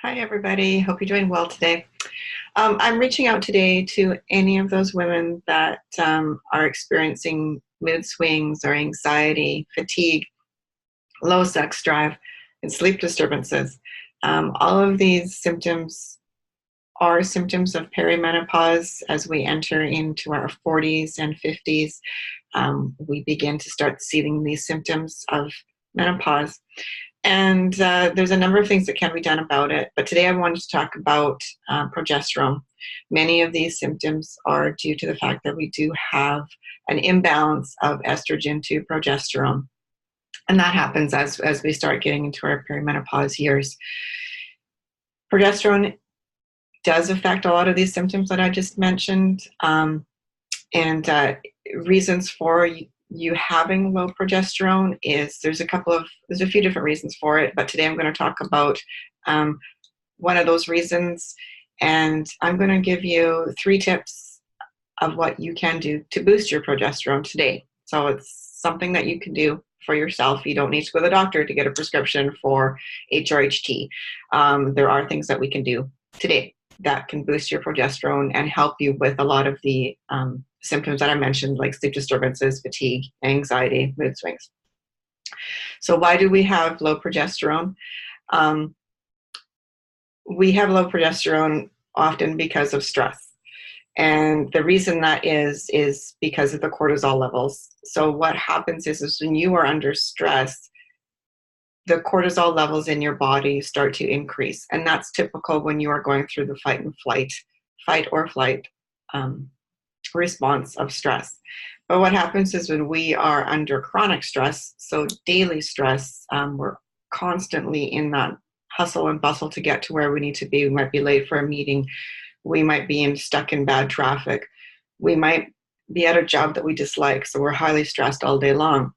Hi, everybody. Hope you're doing well today. I'm reaching out today to any of those women that are experiencing mood swings or anxiety, fatigue, low sex drive, and sleep disturbances. All of these symptoms are symptoms of perimenopause. As we enter into our 40s and 50s, we begin to start seeing these symptoms of menopause. And there's a number of things that can be done about it. But today I wanted to talk about progesterone. Many of these symptoms are due to the fact that we do have an imbalance of estrogen to progesterone. And that happens as we start getting into our perimenopause years. Progesterone does affect a lot of these symptoms that I just mentioned. And reasons for you having low progesterone is there's a few different reasons for it, but today I'm going to talk about one of those reasons, and I'm going to give you 3 tips of what you can do to boost your progesterone today. So it's something that you can do for yourself. You don't need to go to the doctor to get a prescription for HRHT. There are things that we can do today that can boost your progesterone and help you with a lot of the symptoms that I mentioned, like sleep disturbances, fatigue, anxiety, mood swings. So why do we have low progesterone? We have low progesterone often because of stress. And the reason that is because of the cortisol levels. So what happens is when you are under stress, the cortisol levels in your body start to increase. And that's typical when you are going through the fight or flight response of stress. But what happens is when we are under chronic stress, so daily stress, we're constantly in that hustle and bustle to get to where we need to be. We might be late for a meeting. We might be stuck in bad traffic. We might be at a job that we dislike, so we're highly stressed all day long.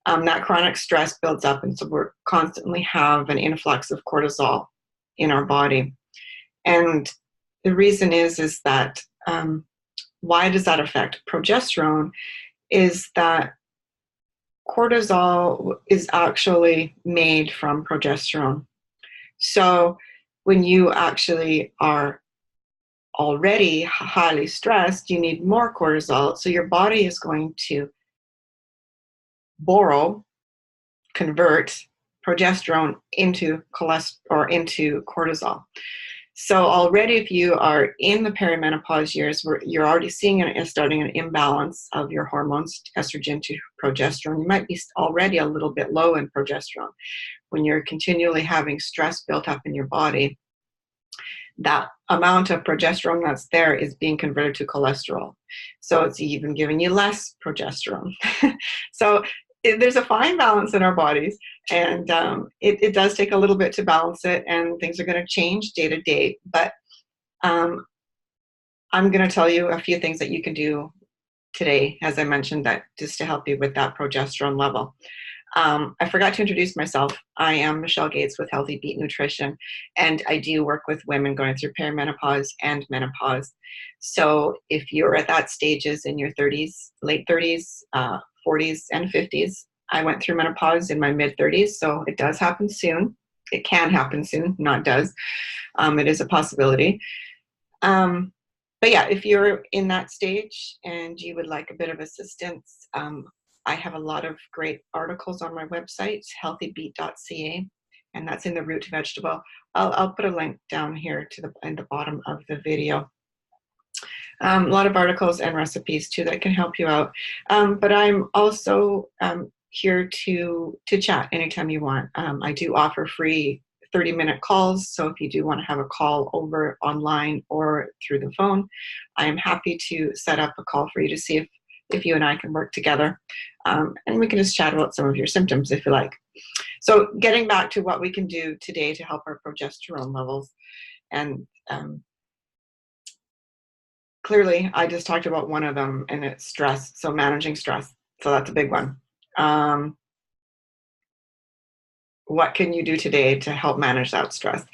That chronic stress builds up, and so we're constantly have an influx of cortisol in our body. And the reason is that why does that affect progesterone? Is that cortisol is actually made from progesterone. So when you actually are already highly stressed, you need more cortisol. So your body is going to convert progesterone into cortisol. So already, if you are in the perimenopause years, where you're already seeing starting an imbalance of your hormones, estrogen to progesterone, you might be already a little bit low in progesterone. When you're continually having stress built up in your body, that amount of progesterone that's there is being converted to cholesterol. So it's even giving you less progesterone. So there's a fine balance in our bodies, and it does take a little bit to balance it, and things are going to change day to day. But I'm going to tell you a few things that you can do today, as I mentioned, that just to help you with that progesterone level. I forgot to introduce myself. I am Michelle Gates with Healthy Beat Nutrition, and I do work with women going through perimenopause and menopause. So if you're at that stages in your 30s, late 30s, 40s, and 50s, I went through menopause in my mid-30s, so it does happen soon. It can happen soon, not does. It is a possibility. But yeah, if you're in that stage and you would like a bit of assistance, I have a lot of great articles on my website, healthybeat.ca, and that's in the root vegetable. I'll put a link down here in the bottom of the video. A lot of articles and recipes too that can help you out. But I'm also here to chat anytime you want. I do offer free 30-minute calls. So if you do want to have a call over online or through the phone, I am happy to set up a call for you to see if you and I can work together. And we can just chat about some of your symptoms if you like. So getting back to what we can do today to help our progesterone levels. And clearly, I just talked about one of them, and it's stress. So managing stress. So that's a big one. What can you do today to help manage that stress?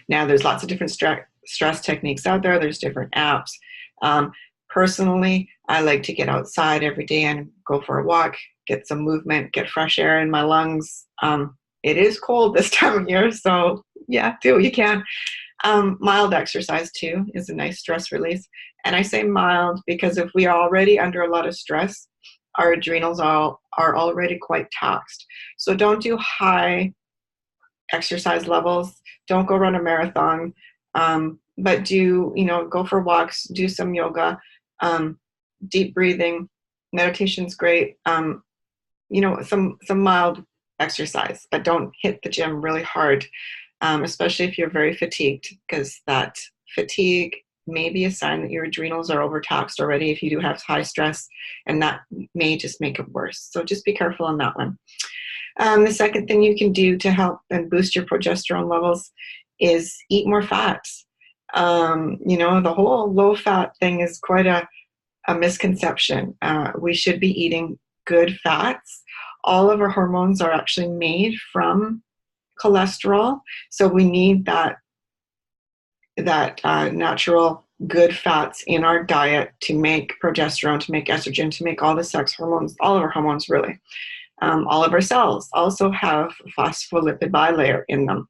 Now, there's lots of different stress techniques out there. There's different apps. Personally, I like to get outside every day and go for a walk, get some movement, get fresh air in my lungs. It is cold this time of year, so Yeah, do you can. Mild exercise too is a nice stress release. And I say mild because if we are already under a lot of stress, our adrenals are already quite taxed. So don't do high exercise levels. Don't go run a marathon, but do, go for walks, do some yoga, deep breathing. Meditation's great. Some mild exercise, but don't hit the gym really hard, especially if you're very fatigued, because that fatigue may be a sign that your adrenals are overtaxed already if you do have high stress, and that may just make it worse. So just be careful on that one. The second thing you can do to help and boost your progesterone levels is eat more fats. The whole low fat thing is quite a misconception. We should be eating good fats. All of our hormones are actually made from cholesterol, so we need that natural good fats in our diet to make progesterone, to make estrogen, to make all the sex hormones, all of our hormones really. All of our cells also have phospholipid bilayer in them,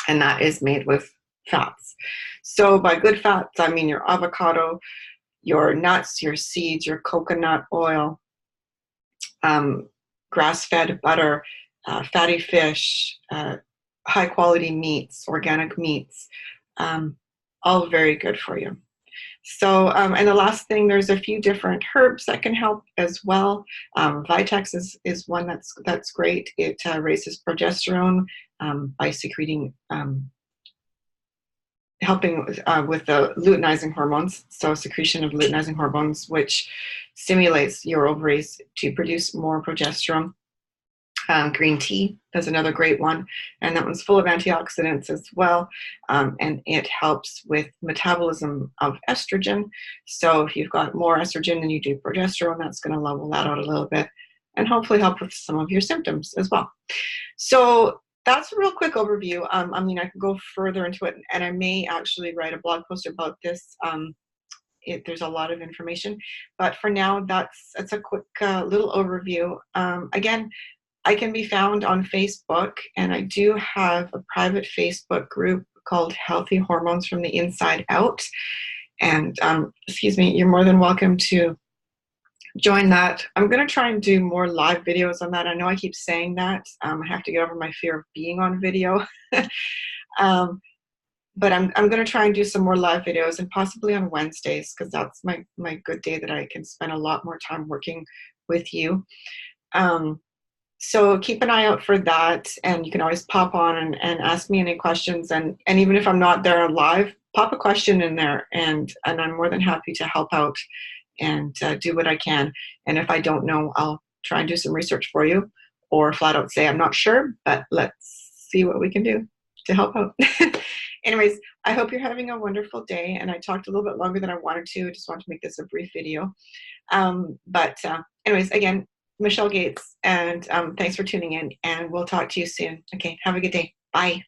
and that is made with fats. So by good fats, I mean your avocado, your nuts, your seeds, your coconut oil, grass-fed butter, fatty fish, high-quality meats, organic meats, all very good for you. So, and the last thing, there's a few different herbs that can help as well. Vitex is one that's great. It raises progesterone by secreting, helping with the luteinizing hormones, so secretion of luteinizing hormones, which stimulates your ovaries to produce more progesterone. Green tea is another great one, and that one's full of antioxidants as well, and it helps with metabolism of estrogen. So if you've got more estrogen than you do progesterone, that's going to level that out a little bit and hopefully help with some of your symptoms as well. So that's a real quick overview. I could go further into it, and I may actually write a blog post about this. There's a lot of information, but for now, that's a quick little overview. Again, I can be found on Facebook, and I do have a private Facebook group called Healthy Hormones from the Inside Out. And you're more than welcome to join that. I'm going to try and do more live videos on that. I know I keep saying that. I have to get over my fear of being on video. But I'm going to try and do some more live videos, and possibly on Wednesdays, because that's my good day that I can spend a lot more time working with you. So keep an eye out for that, and you can always pop on and ask me any questions, and even if I'm not there live, pop a question in there, and I'm more than happy to help out and do what I can. And if I don't know, I'll try and do some research for you, or flat out say I'm not sure, but let's see what we can do to help out. Anyways, I hope you're having a wonderful day, and I talked a little bit longer than I wanted to. I just wanted to make this a brief video. Anyways, again, Michelle Gates, and thanks for tuning in, and we'll talk to you soon. Okay, have a good day. Bye.